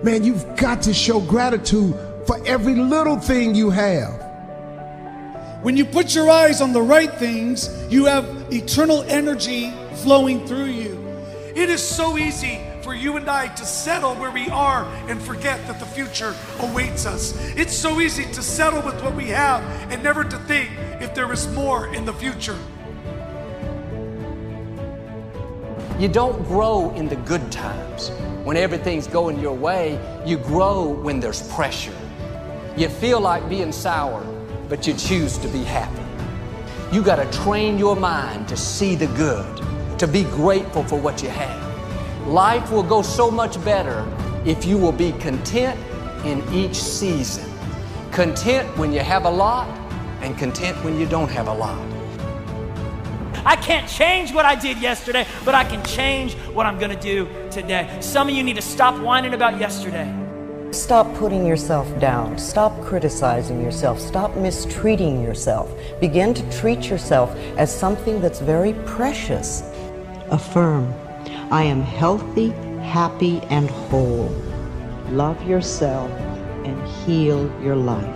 Man, you've got to show gratitude for every little thing you have. When you put your eyes on the right things, you have eternal energy flowing through you. It is so easy for you and I to settle where we are and forget that the future awaits us. It's so easy to settle with what we have and never to think if there is more in the future. You don't grow in the good times. When everything's going your way, you grow when there's pressure. You feel like being sour, but you choose to be happy. You got to train your mind to see the good, to be grateful for what you have. Life will go so much better if you will be content in each season. Content when you have a lot, and content when you don't have a lot. I can't change what I did yesterday, but I can change what I'm going to do today. Some of you need to stop whining about yesterday. Stop putting yourself down. Stop criticizing yourself. Stop mistreating yourself. Begin to treat yourself as something that's very precious. Affirm, I am healthy, happy, and whole. Love yourself and heal your life.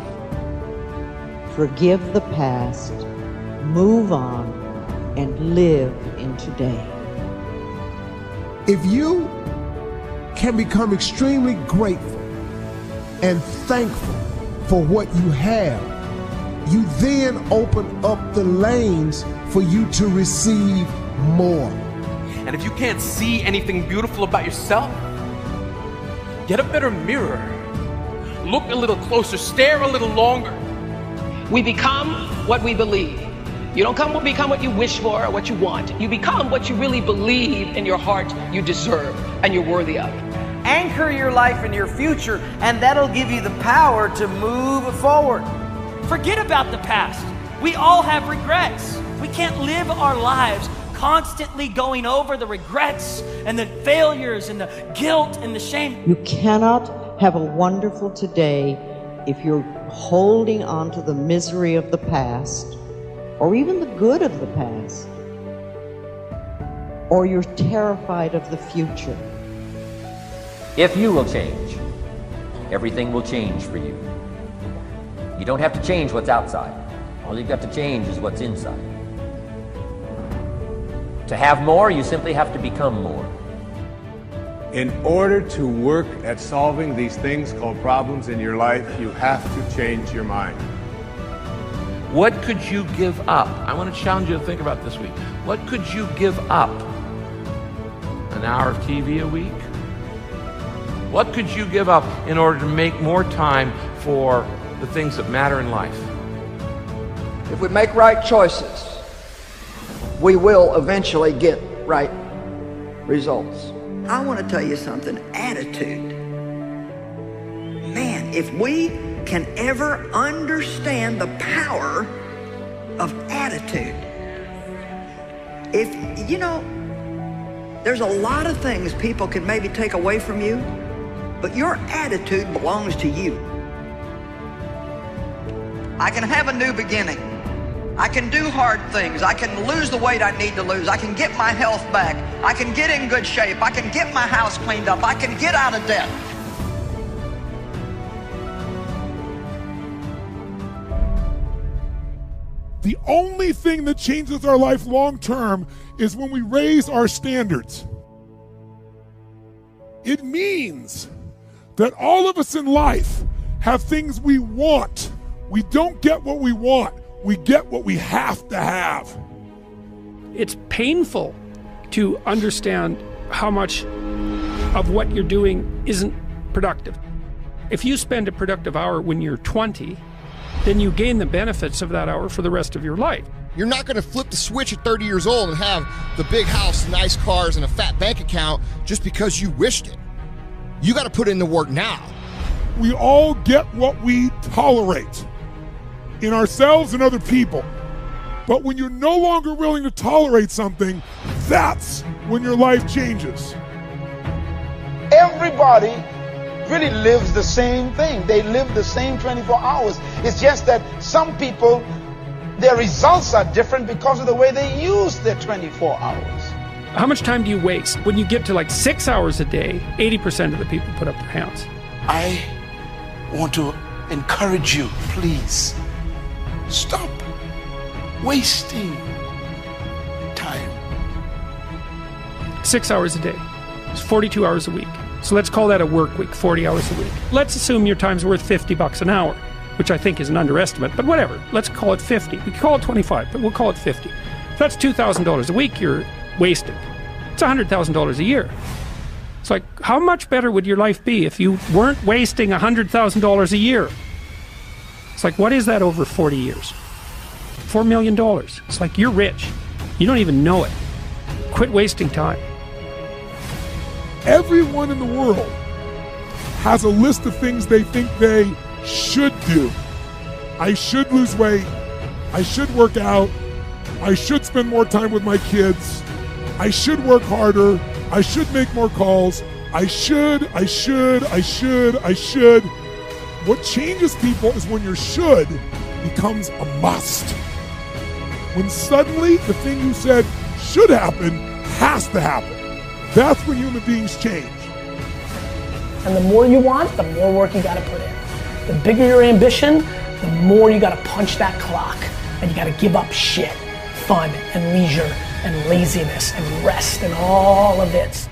Forgive the past, move on, and live in today. If you can become extremely grateful and thankful for what you have, you then open up the lanes for you to receive more. And if you can't see anything beautiful about yourself, get a better mirror. Look a little closer, stare a little longer. We become what we believe. You don't become what you wish for or what you want. You become what you really believe in your heart you deserve and you're worthy of. Anchor your life in your future, and that'll give you the power to move forward. Forget about the past. We all have regrets. We can't live our lives constantly going over the regrets and the failures and the guilt and the shame. You cannot have a wonderful today if you're holding on to the misery of the past, or even the good of the past, or you're terrified of the future. If you will change, everything will change for you. You don't have to change what's outside. All you've got to change is what's inside. To have more, you simply have to become more. In order to work at solving these things called problems in your life, you have to change your mind. What could you give up? I want to challenge you to think about this week. What could you give up? An hour of TV a week? What could you give up in order to make more time for the things that matter in life? If we make right choices, we will eventually get right results. I want to tell you something, attitude. Man, if we can ever understand the power of attitude. If, you know, there's a lot of things people can maybe take away from you, but your attitude belongs to you. I can have a new beginning. I can do hard things. I can lose the weight I need to lose. I can get my health back. I can get in good shape. I can get my house cleaned up. I can get out of debt. The only thing that changes our life long term is when we raise our standards. It means that all of us in life have things we want. We don't get what we want. We get what we have to have. It's painful to understand how much of what you're doing isn't productive. If you spend a productive hour when you're 20, then you gain the benefits of that hour for the rest of your life. You're not going to flip the switch at 30 years old and have the big house, nice cars, and a fat bank account just because you wished it. You got to put in the work now. We all get what we tolerate in ourselves and other people. But when you're no longer willing to tolerate something, that's when your life changes. Everybody really lives the same thing. They live the same 24 hours. It's just that some people, their results are different because of the way they use their 24 hours. How much time do you waste? When you get to like 6 hours a day, 80% of the people put up their hands. I want to encourage you, please, stop wasting time. 6 hours a day. It's 42 hours a week. So let's call that a work week, 40 hours a week. Let's assume your time's worth $50 an hour, which I think is an underestimate, but whatever. Let's call it 50. We can call it 25, but we'll call it 50. If that's $2,000 a week you're wasting. It's $100,000 a year. It's like, how much better would your life be if you weren't wasting $100,000 a year? It's like, what is that over 40 years? $4 million. It's like, you're rich. You don't even know it. Quit wasting time. Everyone in the world has a list of things they think they should do. I should lose weight. I should work out. I should spend more time with my kids. I should work harder. I should make more calls. I should. What changes people is when your should becomes a must. When suddenly the thing you said should happen has to happen. That's when human beings change. And the more you want, the more work you gotta put in. The bigger your ambition, the more you gotta punch that clock. And you gotta give up shit, fun and leisure and laziness and rest and all of it.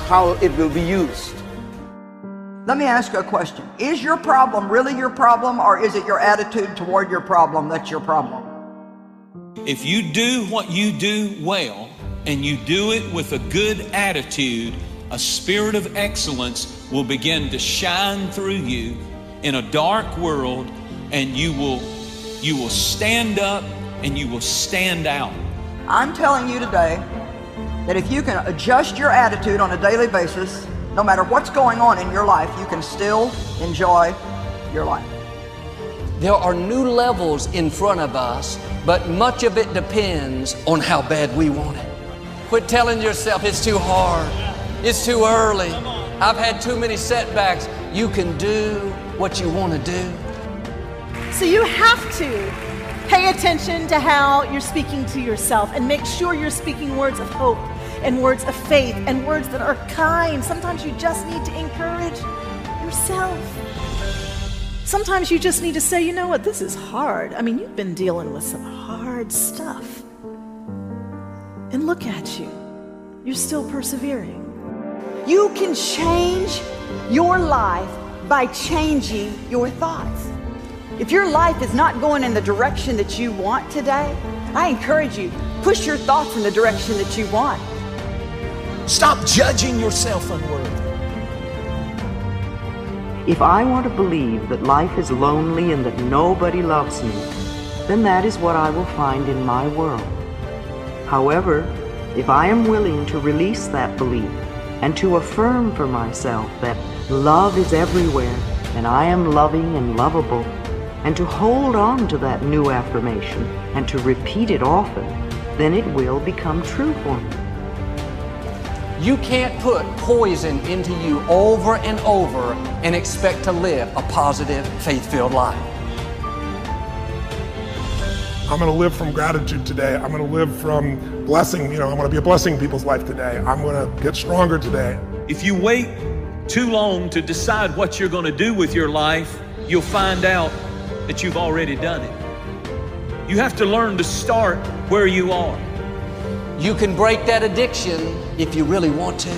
How it will be used. Let me ask you a question. Is your problem really your problem, or is it your attitude toward your problem that's your problem? If you do what you do well, and you do it with a good attitude, a spirit of excellence will begin to shine through you in a dark world, and you will stand up and you will stand out. I'm telling you today that if you can adjust your attitude on a daily basis, no matter what's going on in your life, you can still enjoy your life. There are new levels in front of us, but much of it depends on how bad we want it. Quit telling yourself it's too hard, it's too early, I've had too many setbacks. You can do what you want to do. So you have to pay attention to how you're speaking to yourself and make sure you're speaking words of hope and words of faith and words that are kind. Sometimes you just need to encourage yourself. Sometimes you just need to say, you know what, this is hard. I mean, you've been dealing with some hard stuff. And look at you. You're still persevering. You can change your life by changing your thoughts. If your life is not going in the direction that you want today, I encourage you, push your thoughts in the direction that you want. Stop judging yourself unworthy. If I want to believe that life is lonely and that nobody loves me, then that is what I will find in my world. However, if I am willing to release that belief and to affirm for myself that love is everywhere and I am loving and lovable, and to hold on to that new affirmation and to repeat it often, then it will become true for me. You can't put poison into you over and over and expect to live a positive, faith-filled life. I'm going to live from gratitude today. I'm going to live from blessing. I'm going to be a blessing in people's life today. I'm going to get stronger today. If you wait too long to decide what you're going to do with your life, you'll find out that you've already done it. You have to learn to start where you are. You can break that addiction if you really want to.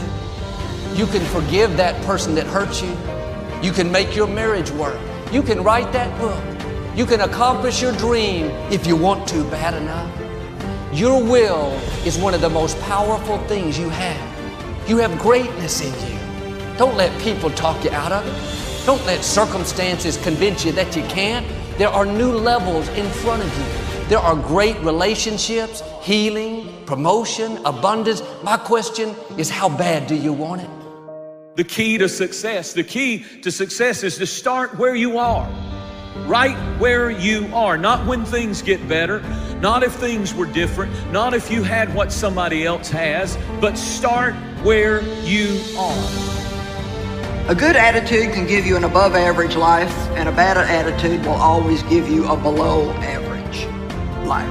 You can forgive that person that hurt you. You can make your marriage work. You can write that book. You can accomplish your dream if you want to bad enough. Your will is one of the most powerful things you have. You have greatness in you. Don't let people talk you out of it. Don't let circumstances convince you that you can't. There are new levels in front of you. There are great relationships, healing, promotion, abundance. My question is, how bad do you want it? The key to success is to start where you are. Right where you are. Not when things get better, not if things were different, not if you had what somebody else has, but start where you are. A good attitude can give you an above average life, and a bad attitude will always give you a below average life.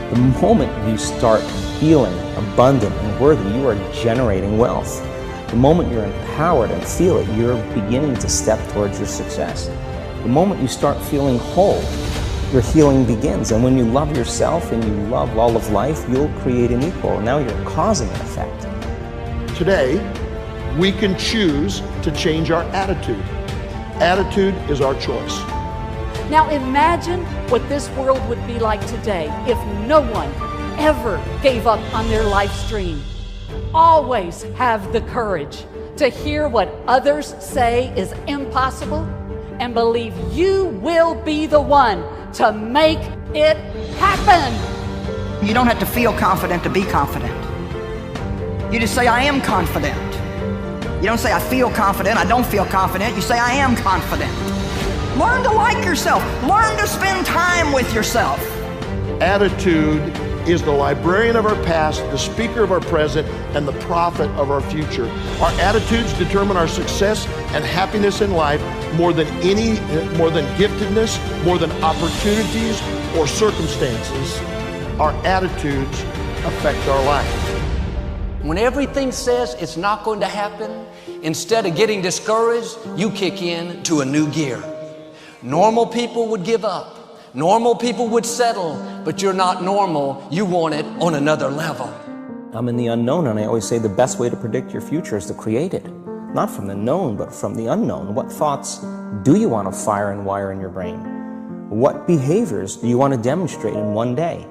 The moment you start feeling abundant and worthy, you are generating wealth. The moment you're empowered and feel it, you're beginning to step towards your success. The moment you start feeling whole, your healing begins. And when you love yourself and you love all of life, you'll create an equal. Now you're causing an effect. Today, we can choose to change our attitude. Attitude is our choice. Now imagine what this world would be like today if no one ever gave up on their life dream. Always have the courage to hear what others say is impossible and believe you will be the one to make it happen. You don't have to feel confident to be confident. You just say, I am confident. You don't say, I feel confident, I don't feel confident. You say, I am confident. Learn to like yourself. Learn to spend time with yourself. Attitude is the librarian of our past, the speaker of our present, and the prophet of our future. Our attitudes determine our success and happiness in life more than giftedness, more than opportunities or circumstances. Our attitudes affect our life. When everything says it's not going to happen, instead of getting discouraged, you kick in to a new gear. Normal people would give up. Normal people would settle, but you're not normal. You want it on another level. I'm in the unknown, and I always say the best way to predict your future is to create it. Not from the known, but from the unknown. What thoughts do you want to fire and wire in your brain? What behaviors do you want to demonstrate in one day?